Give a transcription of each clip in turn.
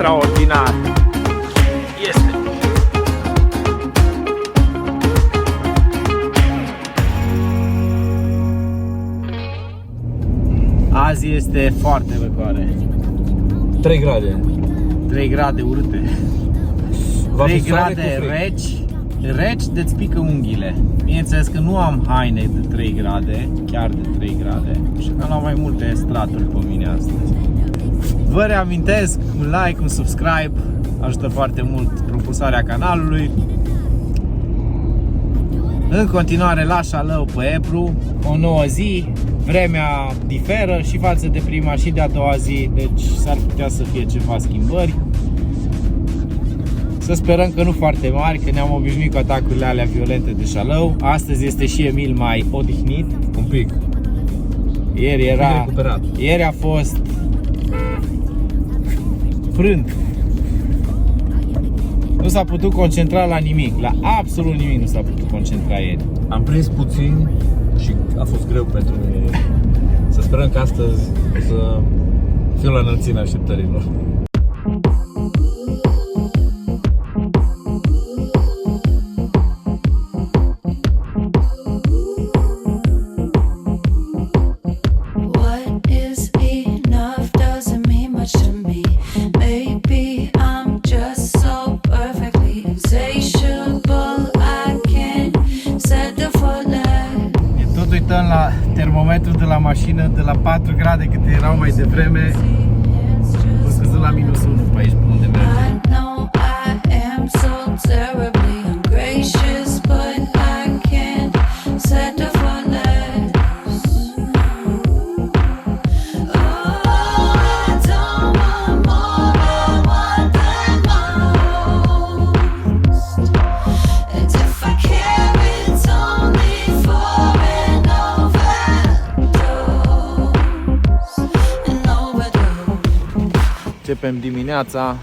extraordinar. Este. Azi este foarte răcoare. 3 grade. 3 grade urâte. 3 grade reci de-ți pică unghiile. Bineînțeles că nu am haine de 3 grade, chiar de 3 grade, și că am mai multe straturi pe mine astăzi. Vă reamintesc, un like, un subscribe ajută foarte mult propulsarea canalului. În continuare la Șalău pe Ebru, o nouă zi, vremea diferă și față de prima și de a doua zi, deci s-ar putea să fie ceva schimbări. Să sperăm că nu foarte mari, că ne-am obișnuit cu atacurile alea violente de Șalău. Astăzi este și Emil mai odihnit. Un pic. Ieri a fost frânt. Nu s-a putut concentra la nimic, la absolut nimic nu s-a putut concentra ieri. Am prins puțin și a fost greu pentru mine. Să sperăm că astăzi să fiu la înălțimea așteptărilor. La termometru de la mașină, de la 4 grade cât erau mai devreme, a scăzut la -1 pe aici, pe unde mergem. Începem dimineața,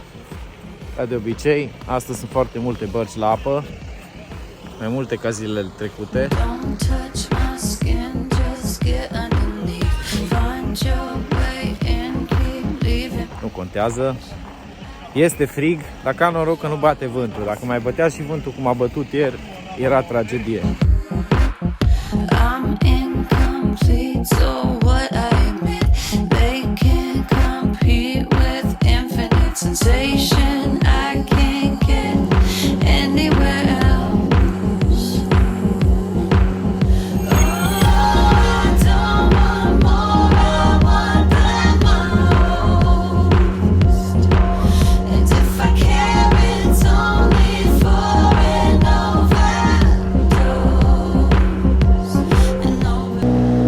ca de obicei. Astăzi sunt foarte multe bărci la apă, mai multe ca zilele trecute. Nu contează. Este frig, dar ca noroc că nu bate vântul. Dacă mai bătea și vântul cum a bătut ieri, era tragedie.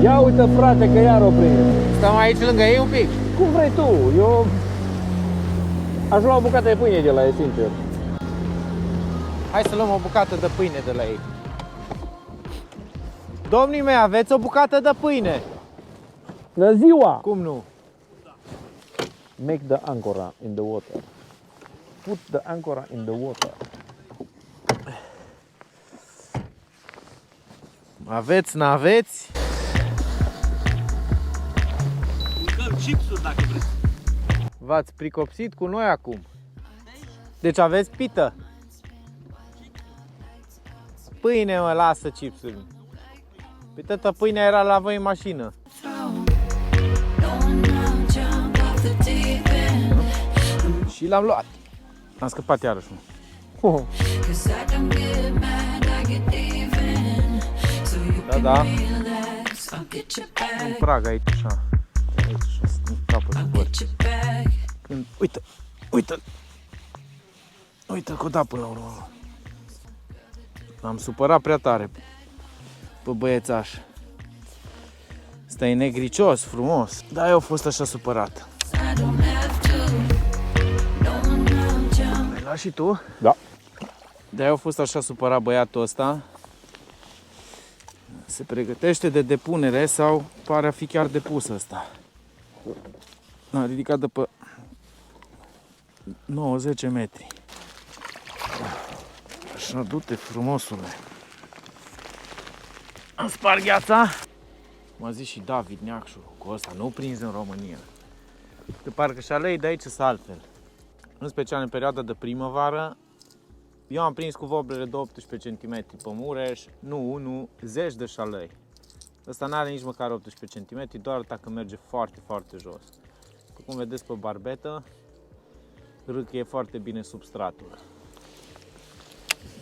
Ia uite, frate, că iar o prinde. Stăm aici lângă ei un pic. Cum vrei tu? Eu aș lua o bucată de pâine de la ei, sincer. Hai să luăm o bucată de pâine de la ei. Domnii mei, aveți o bucată de pâine? Bună ziua! Cum nu? Make the ancora in the water. Put the ancora in the water. Aveți, n-aveți? Chipsuri dacă vreți. V-ați pricopsit cu noi acum. Deci aveți pită. Pâine, mă, lasă chipsuri. Păi tătă, pâinea era la voi în mașină. Și l-am luat. Am scăpat iarăși. Da, da. În prag aici, așa. Aici, așa, în capăt de băr. Când... Uite, uite-l. Uite-l că o da până la urmă. L-am supărat prea tare pe băiețaș. Ăsta e negricios, frumos. Da, eu am fost așa supărat. Ai luat și tu? Da. De-aia a fost așa supărat băiatul ăsta. Se pregătește de depunere sau pare a fi chiar depus ăsta. A ridicat de pe 9-10 metri. Așa, du-te frumosule. Am spart gheața. M-a zis și David Neacșu, cu ăsta nu prins în România. Că parcă Șalei de aici sunt altfel. în special în perioada de primăvară. Eu am prins cu voblere de 18 cm pe Mureș, nu, zeci de șalăi. Ăsta n-are nici măcar 18 cm, doar dacă merge foarte, foarte jos. După cum vedeți pe barbetă, râcăie foarte bine substratul.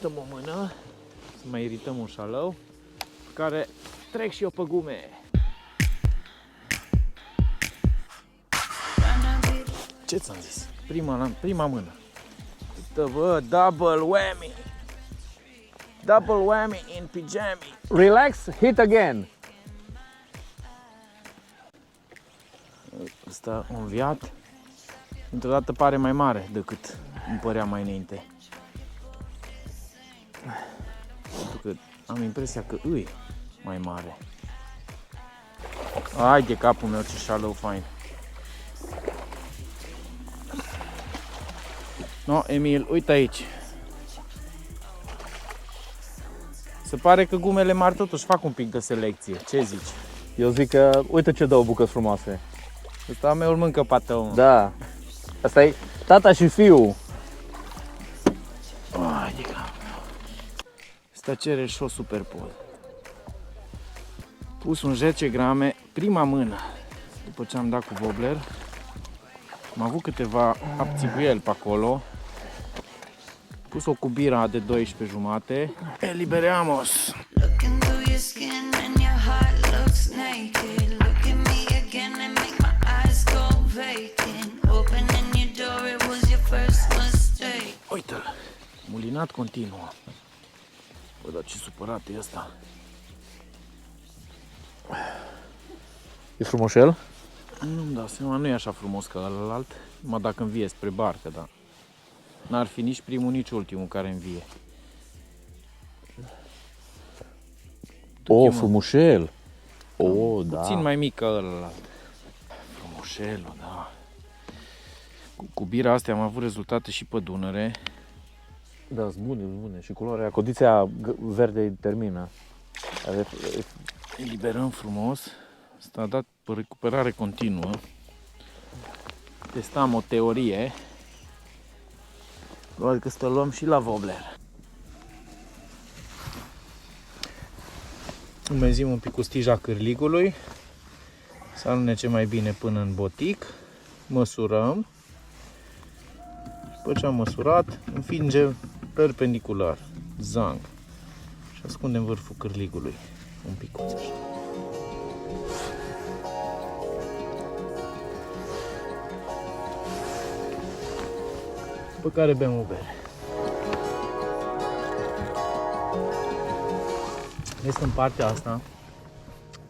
Dăm o mână, să mai irităm un șalău, pe care trec și eu pe gume. Ce ți-am zis? Prima mână. Uite, bă, double whammy. Double whammy in pijami. Relax, hit again. Ăsta un viat, într-o dată pare mai mare decât îmi părea mai înainte. Pentru că am impresia că îi mai mare. Hai de capul meu, ce șalău fain. No, Emil, uite aici. Se pare că gumele mari totuși fac un pic de selecție. Ce zici? Eu zic că, uite ce două bucăți frumoase. Ăsta meu îl mâncă patău. Da. Asta e tata și fiul. Ai de capul meu. Asta cere și o superpod. Pus un 10 grame, prima mână, după ce am dat cu wobbler. Am avut câteva apțibuieli pe acolo. Pus o cu bira de 12 jumate. Elibereamos! Looking through your skin and your heart looks naked. Look at me again and make my eyes go vacant. Opening your door, it was your first mistake. Uite-l! Mulinat continuă. Bă, dar ce supărat e ăsta. E frumoșel? Nu-mi dau seama, nu e așa frumos ca ălalt. Numai dacă învie spre barcă, dar n-ar fi nici primul, nici ultimul care învie. Oh, frumușel! Oh, da. Puțin mai mic ca ălalt. Frumușelul, da. Cu bira astea am avut rezultate și pe Dunăre. Da, sunt bune, sunt bune. Și culoarea, condiția verde termină. Eliberăm frumos. Asta a dat pe recuperare continuă. Testam o teorie. Probabil că să luăm și la wobbler. Înmezim un pic cu stija cârligului. Să alunece mai bine până în botic. Măsurăm. După ce am măsurat, înfingem perpendicular. Zang. Și ascundem vârful cârligului. Un picuț așa. După care bem o bere. Este în partea asta,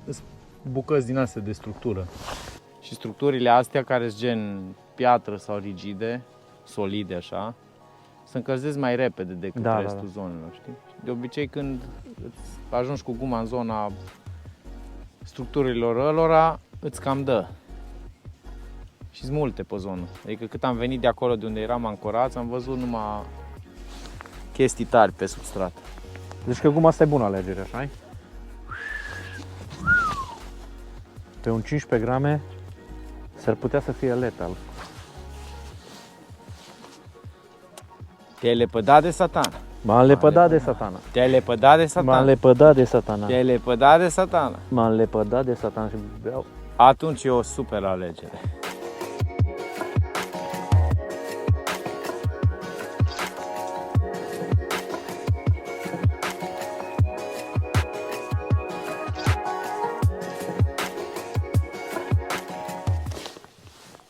sunt bucăți din astea de structură. Și structurile astea care sunt gen piatră sau rigide, solide așa, se încălzesc mai repede decât restul zonelor, știi? De obicei când ajungi cu guma în zona structurilor ălora, îți cam dă. Și sunt multe pe zonă. Adică cât am venit de acolo de unde eram ancorați, am văzut numai chestii tari pe substrat. Deci că guma asta e bună alegere, așa-i? Pe un 15 grame s-ar putea să fie letal. Te-ai lepădat de satana. M-am lepădat de satana. Te-ai lepădat de satana. M-am lepădat de satana. Te-ai lepădat de satana. M-am lepădat de satana și beau. Atunci e o super alegere.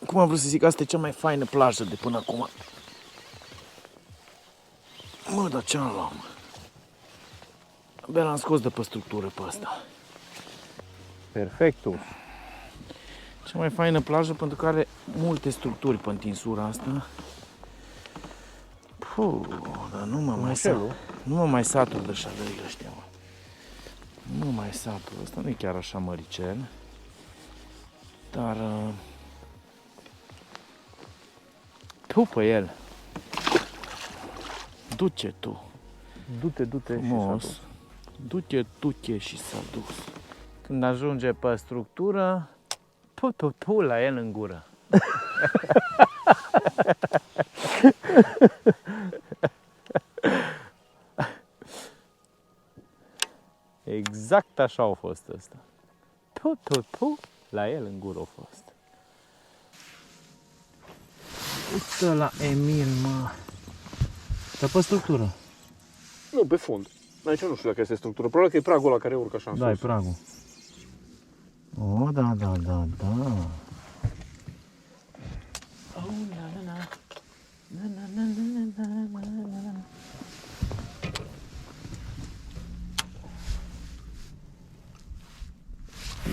Cum am vrut să zic, asta e cea mai faină plajă de până acum. Mă, dar ce-am luat, mă? Abia l-am scos de pe structură pe asta. Perfectul. Cea mai faină plajă pentru că are multe structuri pe întinsura asta. Puh, dar nu mă mai satur de șalările ăștia, mă. Nu mă mai satur. Ăsta nu e chiar așa măricel. Dar... tu pe el. Du-te tu. Du-te Frumos. și s-a Du-te și s-a dus. Când ajunge pe structură, tu la el în gură. Exact așa a fost ăsta. La el în gură a fost. Uite la Emil, mă. Dar pe structură. Nu, pe fund. Aici nu știu dacă este structură. Probabil că e pragul ăla care urcă așa în Da, e sus. pragul. Oh, da.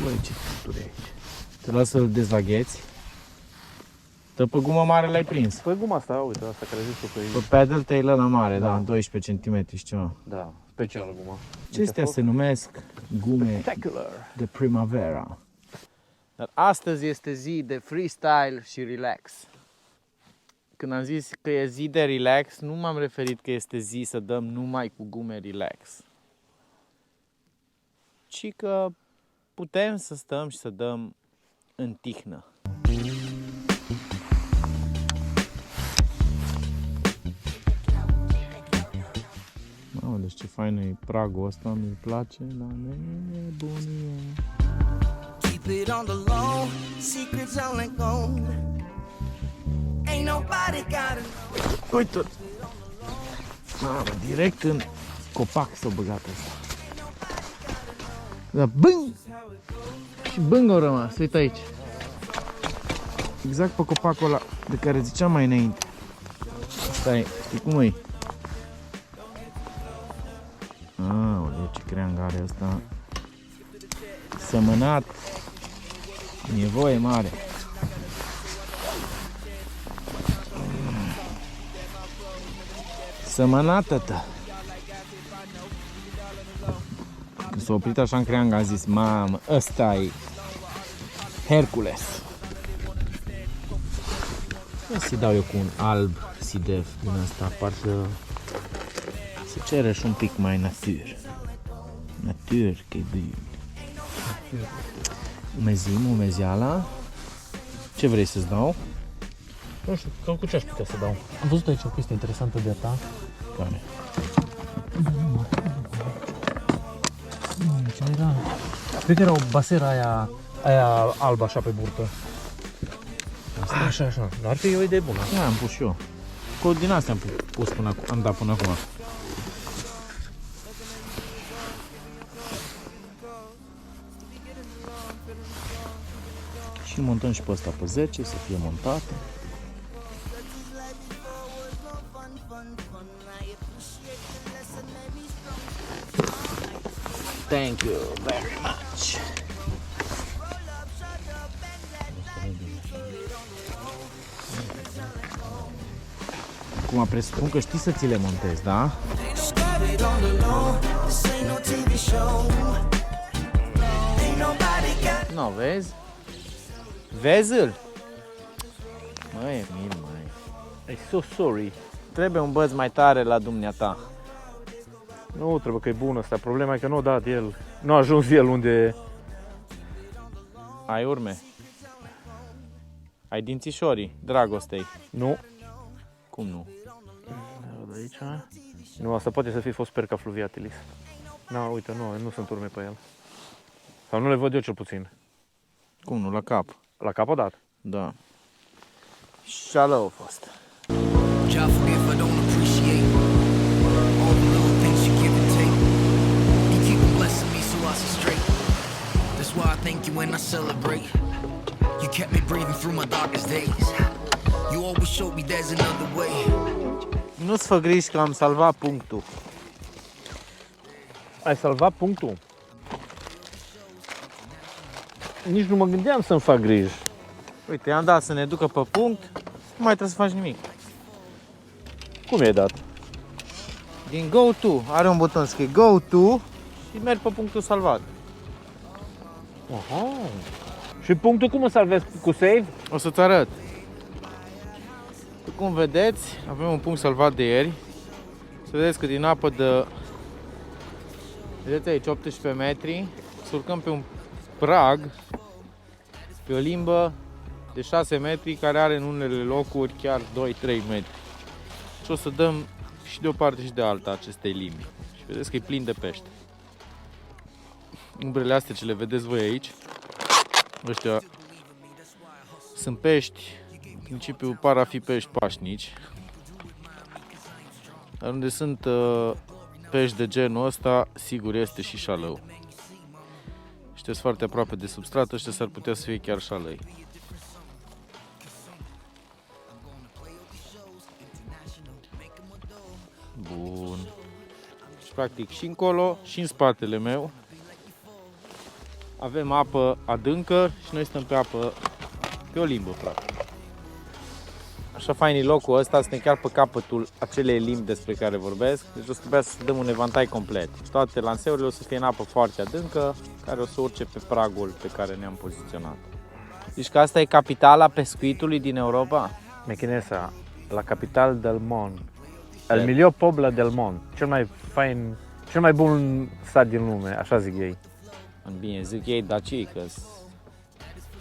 Băi, ce structură e aici. Te las să-l dezagheți. Tă pe gumă mare l-ai prins. Păi guma asta, uite, asta care zici tu că e... Pe pedal te-ai la mare, da, 12 cm și ceva. Da, specială guma. Acestea se numesc gume de primavera. Dar astăzi este zi de freestyle și relax. Când am zis că e zi de relax, nu m-am referit că este zi să dăm numai cu gume relax. Ci că putem să stăm și să dăm în tihnă. Mamă, ce fain e pragul ăsta, mi-l place la nebunie. Keep it on the low, secrets only gold. Ain't nobody got it. Uite! Mamă, direct în copac s-a băgat ăsta. Da, bâng! Și bâng au rămas, uite aici. Exact pe copacul ăla de care ziceam mai înainte. Stai, știi cum e? Aoleu, ce creang are ăsta. Sămănat. Nevoie mare. Sămănată-tă. Când s-a oprit așa în creang, a zis, mamă, ăsta e Hercules. Să-i dau eu cu un alb sidef din asta, parcă se cere și un pic mai natur. Natur, că e bine. Umezim, umeziala. Ce vrei să-ți dau? Nu știu, cam cu ce aș putea să dau? Am văzut aici o chestie interesantă de-a ta. Care? Ce era? Cred că era o baseră aia albă așa pe burtă. Asta? Așa. Ar fi o idee bună. Da, am pus și eu. Cu din astea am pus până acum, am dat până acum. Și montăm și pe ăsta pe 10, să fie montate. Thank you very much. Acum presupun că știi să ți le montezi, da? Keep it on the low, this ain't no TV show. Ain't nobody got Nu, vezi? Vezi-l? Măi, Emil, măi. I'm so sorry. Trebuie un băț mai tare la dumneata. Nu, trebuie că e bun ăsta. Problema e că nu a dat el. Nu a ajuns el unde... Ai urme. Ai dințișorii dragostei. Nu. Cum nu? De aici. Nu, asta poate să fi fost Perca fluviatilis. Nu, uite, nu sunt urme pe el. Sau nu le văd eu cel puțin. Cum nu? La cap. La cap o dat. Da. Shallow a fost. God forgive if I don't appreciate all the little things you give and take. You keep on blessing me so I see straight. That's why I thank you when I celebrate. You kept me breathing through my darkest days. You always showed me there's another way. Nu-ți fă griji că am salvat punctul. Ai salvat punctul. Nici nu mă gândeam să-mi fac griji. Uite, i-am dat să ne ducă pe punct. Nu mai trebuie să faci nimic. Cum i-ai dat? Din Go To. Are un buton scris Go To și mergi pe punctul salvat. Aha. Și punctul cum îl salvezi? Cu save? O să-ți arăt. După cum vedeți, avem un punct salvat de ieri. Să vedeți că din apă de... Vedeți aici, 18 metri. Să urcăm pe un prag, pe o limbă de 6 metri, care are în unele locuri chiar 2-3 metri. Și o să dăm și de o parte și de alta acestei limbi. Și vedeți că e plin de pește. Umbrele astea ce le vedeți voi aici, ăștia sunt pești, în principiu par a fi pești pașnici. Dar unde sunt pești de genul ăsta, sigur este și șalău. Ăștia sunt foarte aproape de substrat, ăștia s-ar putea să fie chiar șalăi. Bun. Și practic și încolo și în spatele meu avem apă adâncă și noi stăm pe apă, pe o limbă practic. Așa fain e locul ăsta, suntem chiar pe capătul acelei limbi despre care vorbesc. Deci o să trebuia să dăm un evantai complet. Toate lanseurile o să fie în apă foarte adâncă, care o să urce pe pragul pe care ne-am poziționat. Deci că asta e capitala pescuitului din Europa? Mechinesa, la capital del Mon. El miglior pobla del Mon. Cel mai fain, cel mai bun sat din lume, așa zic ei. Bine, zic ei daci, că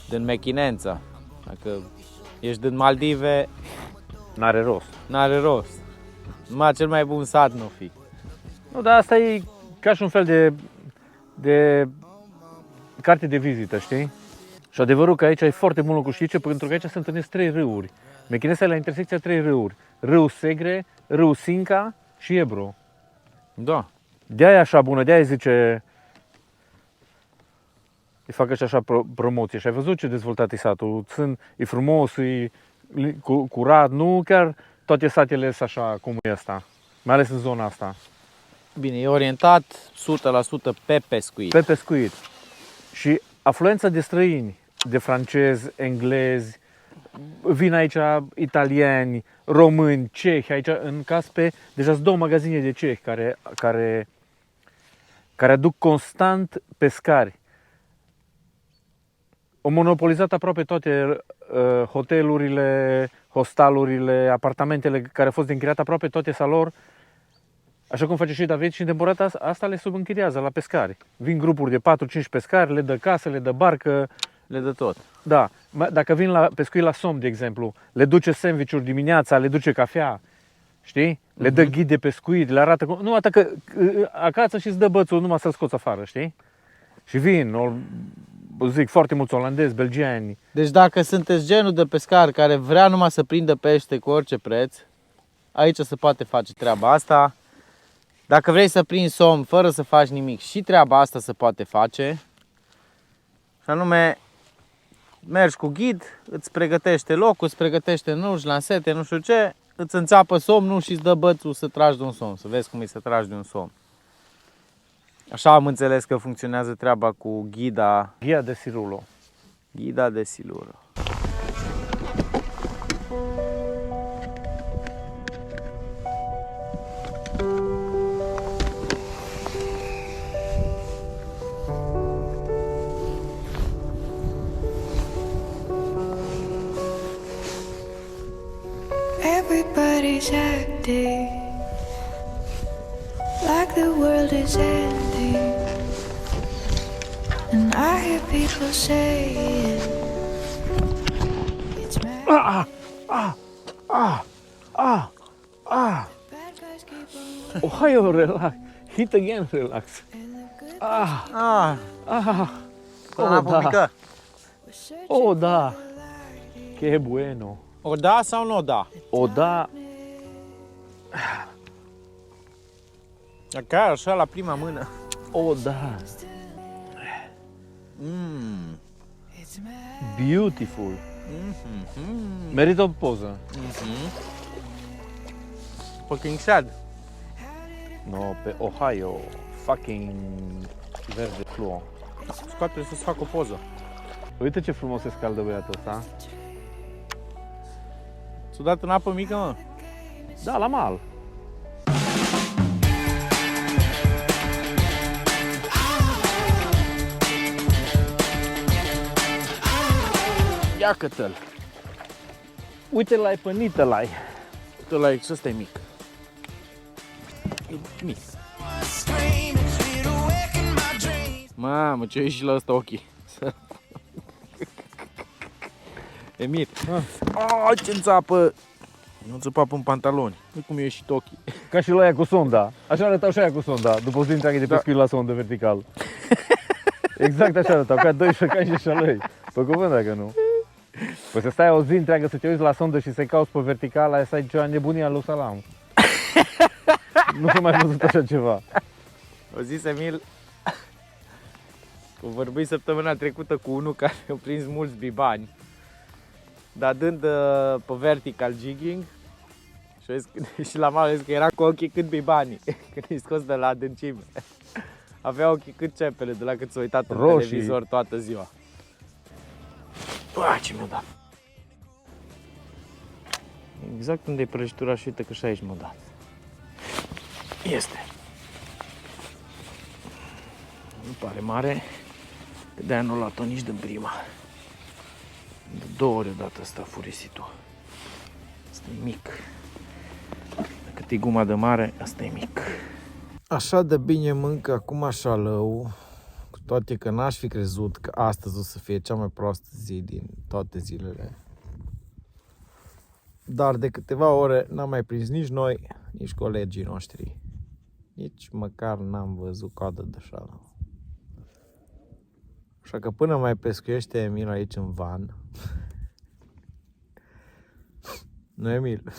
din Mechinența. Dacă ești din Maldive, N-are rost. n-are rost. Numai cel mai bun sat nu fi. Nu, dar asta e ca și un fel de carte de vizită, știi? Și adevărul că aici e foarte mult lucru, știi ce? Pentru că aici se întâlnesc 3 râuri. Mechinesa e la intersecția 3 râuri. Râul Segre, râul Sinca și Ebro. Da. De-aia e așa bună, de-aia zice... Îi fac așa promoție. Și ai văzut ce dezvoltat e satul. E frumos, e curat, nu chiar toate satele sunt așa cum e asta. Mai ales în zona asta. Bine, e orientat 100% pe pescuit. Pe pescuit. Și afluența de străini, de francezi, englezi, vin aici italieni, români, cehi. Aici în Caspe deja sunt 2 magazine de cehi care aduc constant pescari. Au monopolizat aproape toate hotelurile, hostalurile, apartamentele care au fost de închiriat, aproape toate sa lor. Așa cum face și David, și în temporada asta le subînchiriază la pescari. Vin grupuri de 4-5 pescari, le dă casă, le dă barcă. Le dă tot. Da, dacă vin la pescuit la Somn, de exemplu, le duce sandwich-uri dimineața, le duce cafea, știi? Le dă ghid de pescuit, le arată cum... Nu, că acasă și îți dă bățul numai să-l scoți afară, știi? Și vin, zic, foarte mulți olandezi, belgieni. Deci dacă sunteți genul de pescar care vrea numai să prindă pește cu orice preț, aici se poate face treaba asta. Dacă vrei să prinzi somn fără să faci nimic, și treaba asta se poate face. Și anume, mergi cu ghid, îți pregătește locul, îți pregătește nuși, lansete, nu știu ce, îți înțapă somnul și îți dă bățul să tragi de un somn, să vezi cum e să tragi de un somn. Așa am înțeles că funcționează treaba cu ghida. Ghia de Sirulo. Ghida de Siluro. Everybody's acting like the world is ending, and I hear people saying it's mad. Bad guys keep on Ohio, relax. Hit again, relax. Mică. Oh, da. Que bueno. O da sau nu o da? O da. Chiar așa la prima mână. O da. Beautiful. Merită o poză. Fucking sad. No, pe Ohio. Fucking verde fluo. Scoate să-ți fac o poză. Uite ce frumos se scaldă băiatul ăsta. Ți-o dat în apă mică, mă? Da, la mal. Iacă-te-l. Uite-l ai pe nită-l-ai. Uite-l ai, ăsta e mic. E mic. Mamă, ce și la ăsta ochii. Emil. Oh, ce înțapă! Nu țăpapă în pantaloni. Nu cum eu și ochii. Ca și la aia cu sonda. Așa arătau și aia cu sonda, după o zi întreagă de pescuit la sondă vertical. Exact așa arătau, ca doi șocani și șalăi. Pe cuvânt dacă nu. Păi să stai o zi întreagă să te uiți la sondă și să-i cauți pe vertical, aia să ai ceva nebunia lui Salam. Nu s-a mai văzut așa ceva. O zis Emil că vorbim săptămâna trecută cu unul care a prins mulți bibani, dar dând pe vertical jigging și la mare zis că era cu ochii cât bibanii, când i scos de la adâncime. Avea ochii cât cepele de la cât s-a uitat în Roșii. televizor toată ziua. Uai, ce mi-a dat! Exact unde e prăjitura și uite că și aici m-a dat. Este. Nu pare mare, că de-aia nu l-a luat-o nici din prima. De 2 ori odată ăsta furisitul. Asta e mic. Cât e guma de mare, asta e mic. Așa de bine mâncă acum șalău, cu toate că n-aș fi crezut că astăzi o să fie cea mai proastă zi din toate zilele. Dar de câteva ore n-am mai prins nici noi, nici colegii noștri. Nici măcar n-am văzut coadă de șalău. Așa că până mai pescuiește Emil aici în van. Nu, Emil.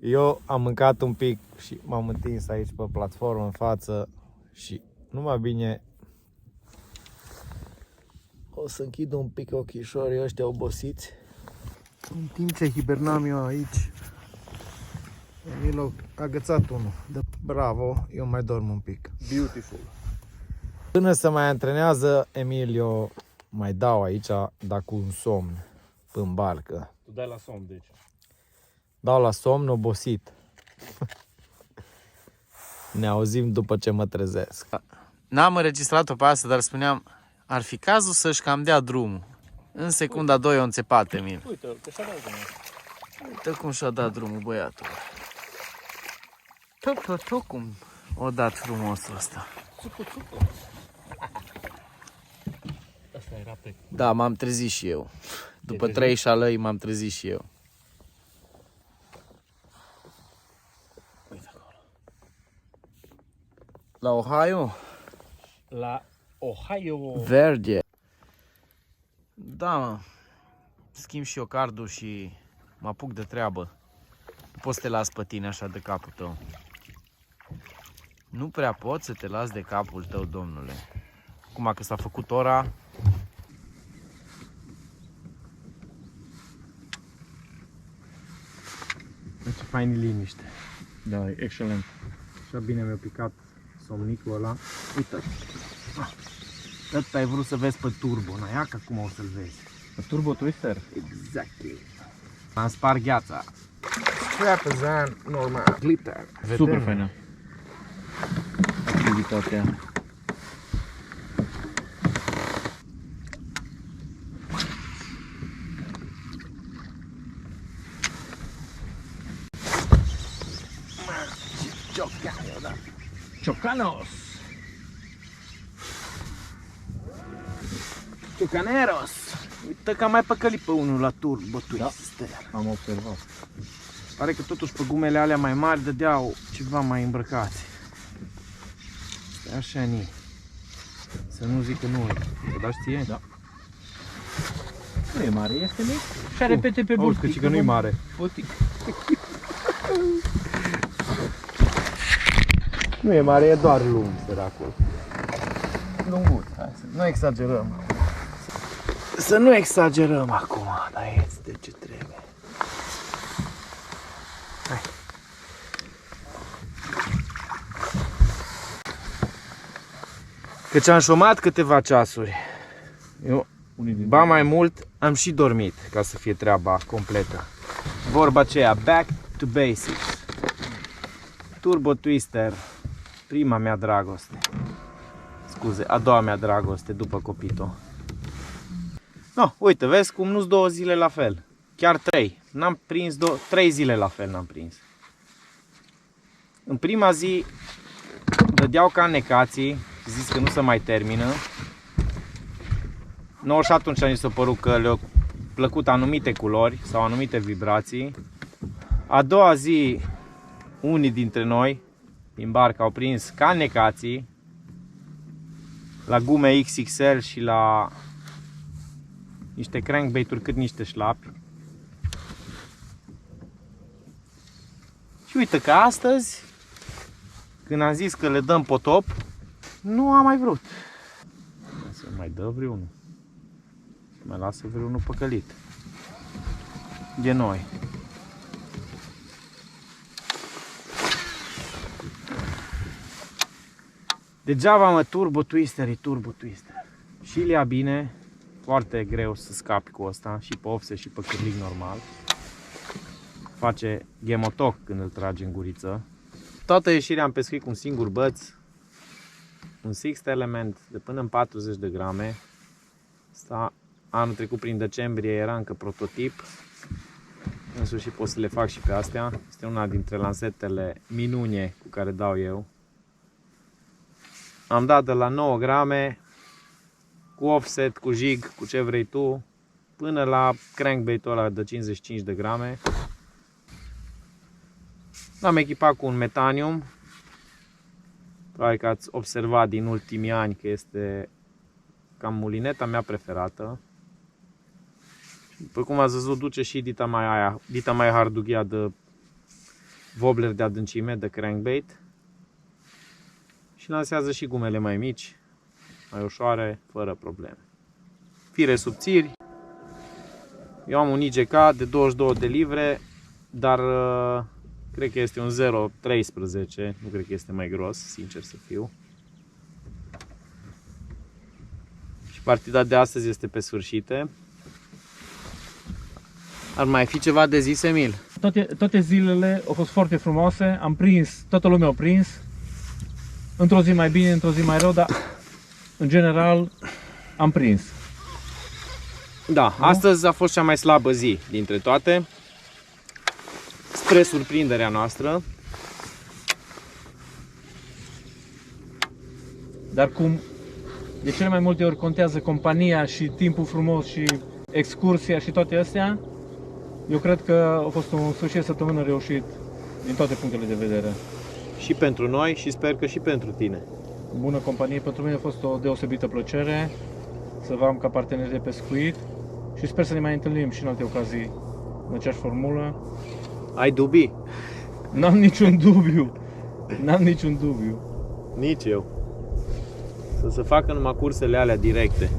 Eu am mâncat un pic și m-am întins aici pe platformă în față și numai bine o să închid un pic ochișorii ăștia obosiți. În timp ce hibernam eu aici, Emil a agățat unul. Bravo, eu mai dorm un pic. Beautiful. Până se mai antrenează, Emil, eu mai dau aici, dar cu un somn în barcă. Tu dai la somn, deci. Dau la somn obosit. Ne auzim după ce mă trezesc. N-am înregistrat-o pe asta, dar spuneam, ar fi cazul să-și cam dea drumul. În secunda 2 o înțepat, Emil. Uite, că și-a dat drumul. Uite cum și-a dat drumul băiatul. Tot cum o dat frumosul ăsta. Asta era pe... Da, m-am trezit și eu. După 3 șalăi m-am trezit și eu. Uite acolo. La Ohio? La Ohio. Verde. Da, mă. Schimb și eu cardul și mă apuc de treabă. Nu poți să te las pe tine așa de capul tău. Nu prea poți să te las de capul tău, domnule. Acum că s-a făcut ora... Ce fain e liniște. Da, e excelent. Așa bine mi-a picat somnicul ăla. Uite. Ăsta ai vrut să vezi pe turbo, n-ai? Ia că acum o să-l vezi. Turbo Twister. Exactly. Am spart gheața. Strapazan normal. Glitter. Super faină. Activitatea. Chocanos. Chocaneros. Uite că am mai păcălit pe unul la turbo twister. Am observat. Pare că totuși pe gumele alea mai mari dădeau ceva mai îmbrăcați. Stai așa, ni. Să nu zic că nu e. Să dați ție? Da. Nu e mare, este mic. Și are pete pe Auzi, că nu-i mare. Botic. Nu e mare, e doar lung, săracul. Lungut, hai să nu exagerăm. Să nu exagerăm acum, dar este ce trebuie. Hai. Căci am șomat câteva ceasuri. Eu, ba mai mult, am și dormit ca să fie treaba completă. Vorba aceea, back to basics. Turbo Twister, prima mea dragoste. Scuze, a doua mea dragoste după Copito. No, uite, vezi cum nu-s 2 zile la fel. Chiar 3. N-am prins 3 zile la fel n-am prins. În prima zi dădeau ca necații, zis că nu se mai termină. nouă și atunci ni s-a părut că le-au plăcut anumite culori sau anumite vibrații. A doua zi, unii dintre noi din barcă au prins ca necații la gume XXL și la niște crankbait-uri cât niște șlapi. Și uite că astăzi, când am zis că le dăm potop, nu am mai vrut. Să mai dă vreunul. Mai lasă vreunul păcălit. De noi. Degeaba mă, turbo twister e turbo twister. Și le ia bine, foarte greu să scapi cu ăsta, și pe offset și pe cârlig normal. Face ghemotoc când îl trage în guriță. Toată ieșirea am pescuit cu un singur băț, un Sixth Element de până în 40 de grame. Asta, anul trecut prin decembrie era încă prototip. În sfârșit pot să le fac și pe astea. Este una dintre lansetele minune cu care dau eu. Am dat de la 9 grame, cu offset, cu jig, cu ce vrei tu, până la crankbait-ul ăla de 55 de grame. L-am echipat cu un Metanium. Probabil că ați observat din ultimii ani că este cam mulineta mea preferată. După cum ați văzut, duce și dita mai hardughia de wobbler de adâncime, de crankbait. Și lansează și gumele mai mici, mai ușoare, fără probleme. Fire subțiri. Eu am un IGK de 22 de livre, dar cred că este un 0.13, nu cred că este mai gros, sincer să fiu. Și partida de astăzi este pe sfârșite. Ar mai fi ceva de zis, Emil? Toate zilele au fost foarte frumoase, am prins, toată lumea a prins. Într-o zi mai bine, într-o zi mai rău, dar în general am prins. Da, astăzi a fost cea mai slabă zi dintre toate, spre surprinderea noastră. Dar cum de cele mai multe ori contează compania și timpul frumos și excursia și toate astea, eu cred că a fost un sfârșit de săptămână reușit din toate punctele de vedere. Și pentru noi și sper că și pentru tine. Bună companie, pentru mine a fost o deosebită plăcere să vă am ca partener de pescuit și sper să ne mai întâlnim și în alte ocazii în aceeași formulă. Ai dubii? N-am niciun dubiu. N-am niciun dubiu. Nici eu. Să se facă numai cursele alea directe.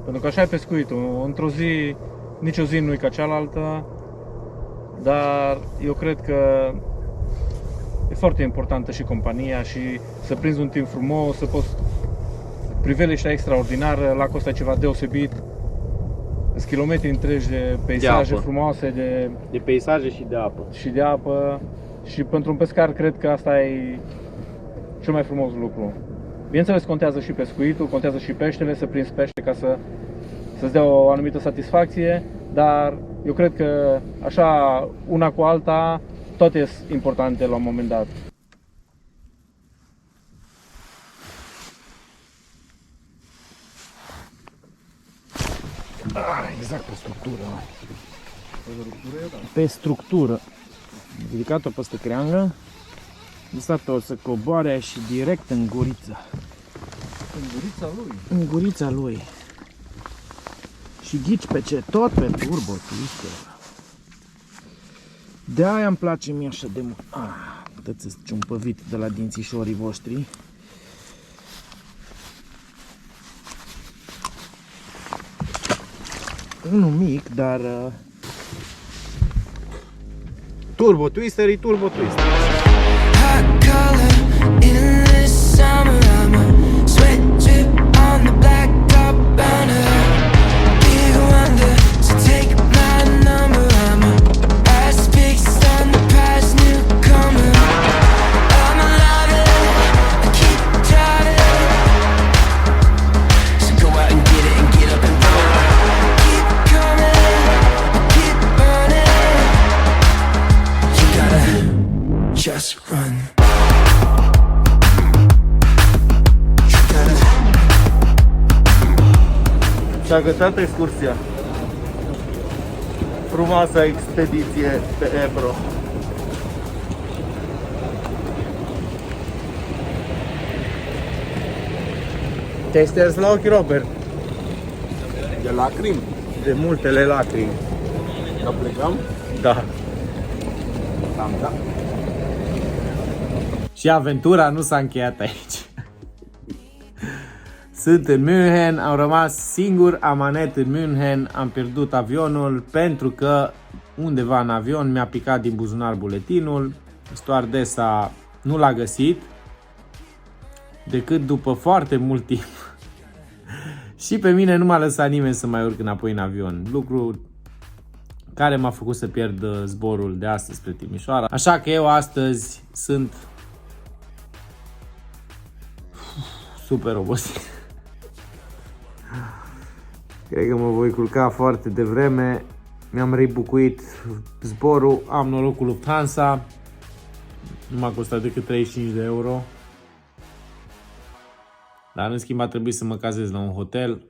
Pentru că așa e pescuitul. Într-o zi, nicio zi nu e ca cealaltă, dar eu cred că e foarte importantă și compania și să prinzi un timp frumos, să poți priveliștea extraordinară, lacul ăsta e ceva deosebit. Sunt kilometri întregi de peisaje frumoase, de peisaje și de apă. Și pentru un pescar cred că asta e cel mai frumos lucru. Bineînțeles, contează și pescuitul, contează și peștele, să prinzi pește ca să-ți dea o anumită satisfacție, dar eu cred că așa, una cu alta, toate sunt importante la un moment dat. Exact pe structură. Pe structură. Ridicat-o peste creangă, lăsat-o să coboare și direct în guriță. În gurița lui? În gurița lui. Și ghici pe ce? Tot pe turbo twister. De aia îmi place mie așa de mult. Puteți să ciumpăvit de la dințișorii voștri. Unul mic, dar turbo twister e turbo twister. Hot color in this summer. I'm a sweat drip on the blacktop burner. Big wonder, so take my number. I'm a ass fixed on the past newcomer. I'm a lover, I keep driving. So go out and get it and get up and run. Keep coming, keep burning. You gotta just run. You gotta S-a gătat excursia. Frumoasa expediție pe Ebro. Te-ai șters la ochi, Robert? De lacrimi. De multele lacrimi. Dar plecam? Da. Da. Și aventura nu s-a încheiat aici. Sunt în München, am rămas singur, amanet în München, am pierdut avionul pentru că undeva în avion mi-a picat din buzunar buletinul, stewardesa nu l-a găsit decât după foarte mult timp. Și pe mine nu m-a lăsat nimeni să mai urc înapoi în avion, lucru care m-a făcut să pierd zborul de astăzi spre Timișoara. Așa că eu astăzi sunt super obosit. Cred că mă voi culca foarte devreme. Mi-am rebucuit zborul, am noroc cu Lufthansa. Nu m-a costat decât 35 de euro. Dar în schimb a trebuit să mă cazez la un hotel.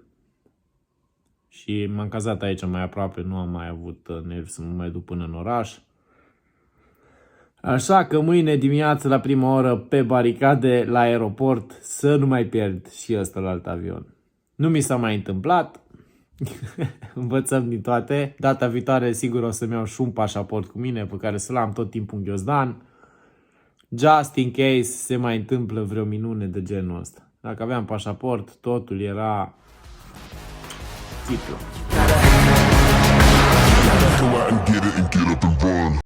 Și m-am cazat aici mai aproape, nu am mai avut nervi să mă mai duc până în oraș. Așa că mâine dimineață la prima oră pe baricade la aeroport să nu mai pierd și ăsta la alt avion. Nu mi s-a mai întâmplat. Învățăm din toate. Data viitoare sigur o să-mi iau și un pașaport cu mine pe care să-l am tot timpul în ghiozdan. Just in case se mai întâmplă vreo minune de genul ăsta. Dacă aveam pașaport, totul era țiplu. Go out and get it and get up and run.